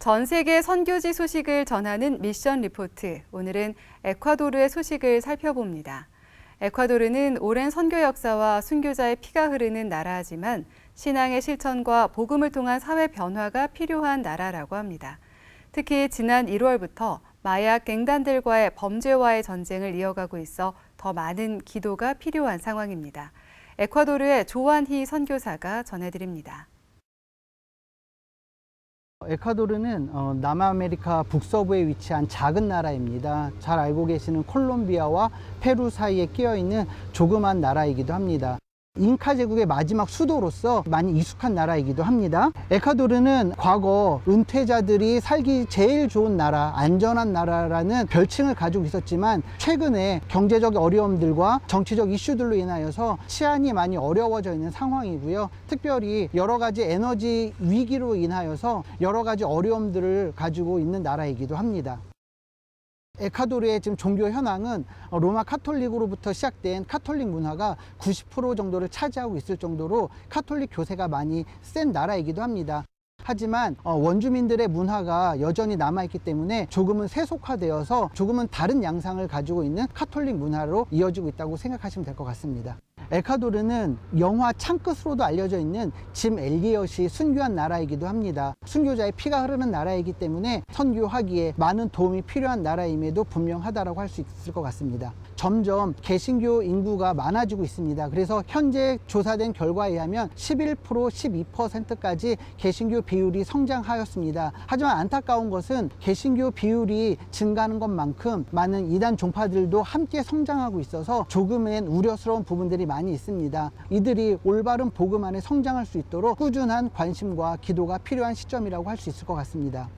전 세계 선교지 소식을 전하는 미션 리포트. 오늘은 에콰도르의 소식을 살펴봅니다. 에콰도르는 오랜 선교 역사와 순교자의 피가 흐르는 나라지만 신앙의 실천과 복음을 통한 사회 변화가 필요한 나라라고 합니다. 특히 지난 1월부터 마약 갱단들과의 범죄와의 전쟁을 이어가고 있어 더 많은 기도가 필요한 상황입니다. 에콰도르의 조한희 선교사가 전해드립니다. 에콰도르는 남아메리카 북서부에 위치한 작은 나라입니다. 잘 알고 계시는 콜롬비아와 페루 사이에 끼어있는 조그만 나라이기도 합니다. 잉카 제국의 마지막 수도로서 많이 익숙한 나라이기도 합니다. 에콰도르는 과거 은퇴자들이 살기 제일 좋은 나라, 안전한 나라라는 별칭을 가지고 있었지만 최근에 경제적 어려움들과 정치적 이슈들로 인하여서 치안이 많이 어려워져 있는 상황이고요. 특별히 여러 가지 에너지 위기로 인하여서 여러 가지 어려움들을 가지고 있는 나라이기도 합니다. 에콰도르의 지금 종교 현황은 로마 카톨릭으로부터 시작된 카톨릭 문화가 90% 정도를 차지하고 있을 정도로 카톨릭 교세가 많이 센 나라이기도 합니다. 하지만 원주민들의 문화가 여전히 남아있기 때문에 조금은 세속화되어서 조금은 다른 양상을 가지고 있는 카톨릭 문화로 이어지고 있다고 생각하시면 될 것 같습니다. 에콰도르는 영화 창끝으로도 알려져 있는 짐 엘리엇이 순교한 나라이기도 합니다. 순교자의 피가 흐르는 나라이기 때문에 선교하기에 많은 도움이 필요한 나라임에도 분명하다고 할 수 있을 것 같습니다. 점점 개신교 인구가 많아지고 있습니다. 그래서 현재 조사된 결과에 의하면 11%, 12%까지 개신교 비율이 성장하였습니다. 하지만 안타까운 것은 개신교 비율이 증가하는 것만큼 많은 이단 종파들도 함께 성장하고 있어서 조금은 우려스러운 부분들이 많이 있습니다. 이들이 올바른 복음 안에 성장할 수 있도록 꾸준한 관심과 기도가 필요한 시점이라고 할 수 있을 것 같습니다.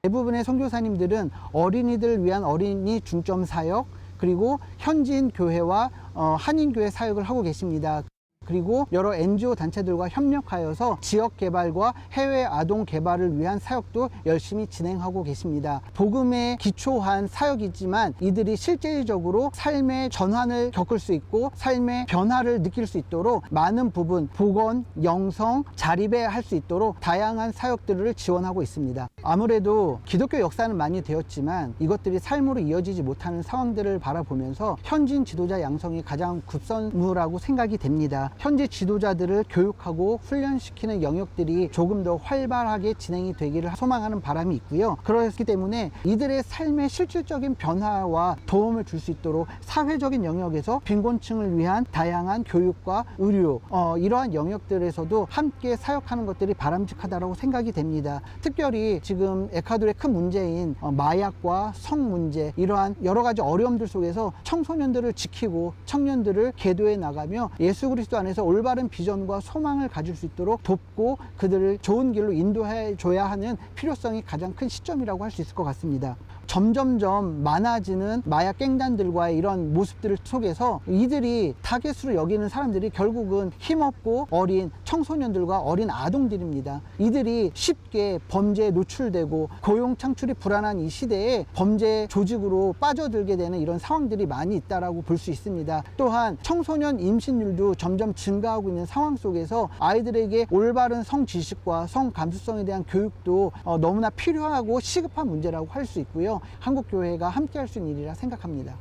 대부분의 선교사님들은 어린이들을 위한 어린이 중점 사역, 그리고 현지인 교회와 한인교회 사역을 하고 계십니다. 그리고 여러 NGO 단체들과 협력하여서 지역 개발과 해외 아동 개발을 위한 사역도 열심히 진행하고 계십니다. 복음에 기초한 사역이지만 이들이 실제적으로 삶의 전환을 겪을 수 있고 삶의 변화를 느낄 수 있도록 많은 부분, 복원, 영성, 자립할 수 있도록 다양한 사역들을 지원하고 있습니다. 아무래도 기독교 역사는 많이 되었지만 이것들이 삶으로 이어지지 못하는 상황들을 바라보면서 현지인 지도자 양성이 가장 급선무라고 생각이 됩니다. 현지 지도자들을 교육하고 훈련시키는 영역들이 조금 더 활발하게 진행이 되기를 소망하는 바람이 있고요. 그렇기 때문에 이들의 삶의 실질적인 변화와 도움을 줄 수 있도록 사회적인 영역에서 빈곤층을 위한 다양한 교육과 의료, 이러한 영역들에서도 함께 사역하는 것들이 바람직하다고 생각이 됩니다. 특별히 지금 에콰도르의 큰 문제인 마약과 성 문제, 이러한 여러 가지 어려움들 속에서 청소년들을 지키고 청년들을 계도해 나가며 예수 그리스도 안에서 올바른 비전과 소망을 가질 수 있도록 돕고 그들을 좋은 길로 인도해 줘야 하는 필요성이 가장 큰 시점이라고 할 수 있을 것 같습니다. 점점점 많아지는 마약 갱단들과의 이런 모습들 속에서 이들이 타겟으로 여기는 사람들이 결국은 힘없고 어린 청소년들과 어린 아동들입니다. 이들이 쉽게 범죄에 노출되고 고용 창출이 불안한 이 시대에 범죄 조직으로 빠져들게 되는 이런 상황들이 많이 있다라고 볼 수 있습니다. 또한 청소년 임신율도 점점 증가하고 있는 상황 속에서 아이들에게 올바른 성 지식과 성 감수성에 대한 교육도 너무나 필요하고 시급한 문제라고 할 수 있고요. 한국교회가 함께 할 수 있는 일이라 생각합니다.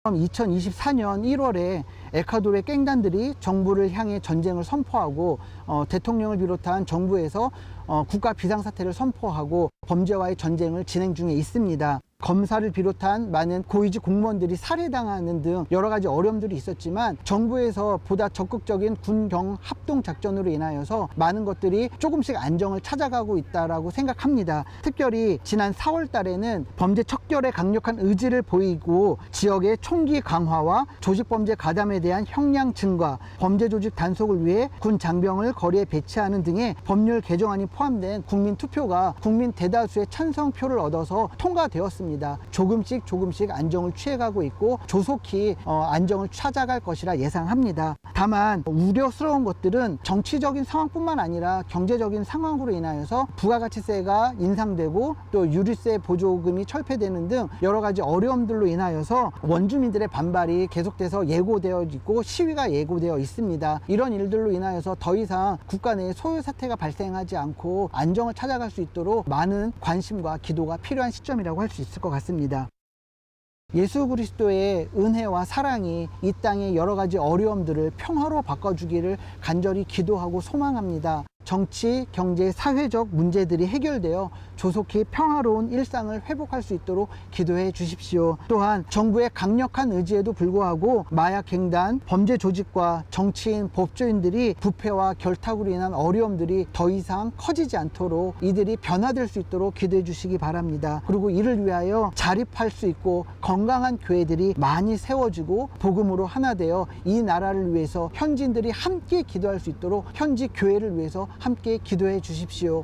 2024년 1월에 에콰도르의 갱단들이 정부를 향해 전쟁을 선포하고 대통령을 비롯한 정부에서 국가 비상사태를 선포하고 범죄와의 전쟁을 진행 중에 있습니다. 검사를 비롯한 많은 고위직 공무원들이 살해당하는 등 여러 가지 어려움들이 있었지만 정부에서 보다 적극적인 군경 합동 작전으로 인하여서 많은 것들이 조금씩 안정을 찾아가고 있다라고 생각합니다. 특별히 지난 4월 달에는 범죄 척결에 강력한 의지를 보이고 지역의 총기 강화와 조직범죄 가담에 대한 형량 증가, 범죄 조직 단속을 위해 군 장병을 거리에 배치하는 등의 법률 개정안이 포함된 국민 투표가 국민 대다수의 찬성표를 얻어서 통과되었습니다. 있습니다. 조금씩 안정을 취해가고 있고 조속히 안정을 찾아갈 것이라 예상합니다. 다만 우려스러운 것들은 정치적인 상황뿐만 아니라 경제적인 상황으로 인하여서 부가가치세가 인상되고 또 유류세 보조금이 철폐되는 등 여러 가지 어려움들로 인하여서 원주민들의 반발이 계속돼서 예고되어 있고 시위가 예고되어 있습니다. 이런 일들로 인하여서 더 이상 국가 내에 소요 사태가 발생하지 않고 안정을 찾아갈 수 있도록 많은 관심과 기도가 필요한 시점이라고 할 수 있을 것 같습니다. 예수 그리스도의 은혜와 사랑이 이 땅의 여러 가지 어려움들을 평화로 바꿔주기를 간절히 기도하고 소망합니다. 정치, 경제, 사회적 문제들이 해결되어 조속히 평화로운 일상을 회복할 수 있도록 기도해 주십시오. 또한 정부의 강력한 의지에도 불구하고 마약 갱단, 범죄 조직과 정치인, 법조인들이 부패와 결탁으로 인한 어려움들이 더 이상 커지지 않도록 이들이 변화될 수 있도록 기도해 주시기 바랍니다. 그리고 이를 위하여 자립할 수 있고 건강한 교회들이 많이 세워지고 복음으로 하나 되어 이 나라를 위해서 현지인들이 함께 기도할 수 있도록 현지 교회를 위해서 함께 기도해 주십시오.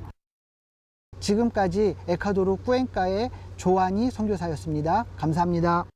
지금까지 에콰도르 꾸엔카의 조한이 선교사였습니다. 감사합니다.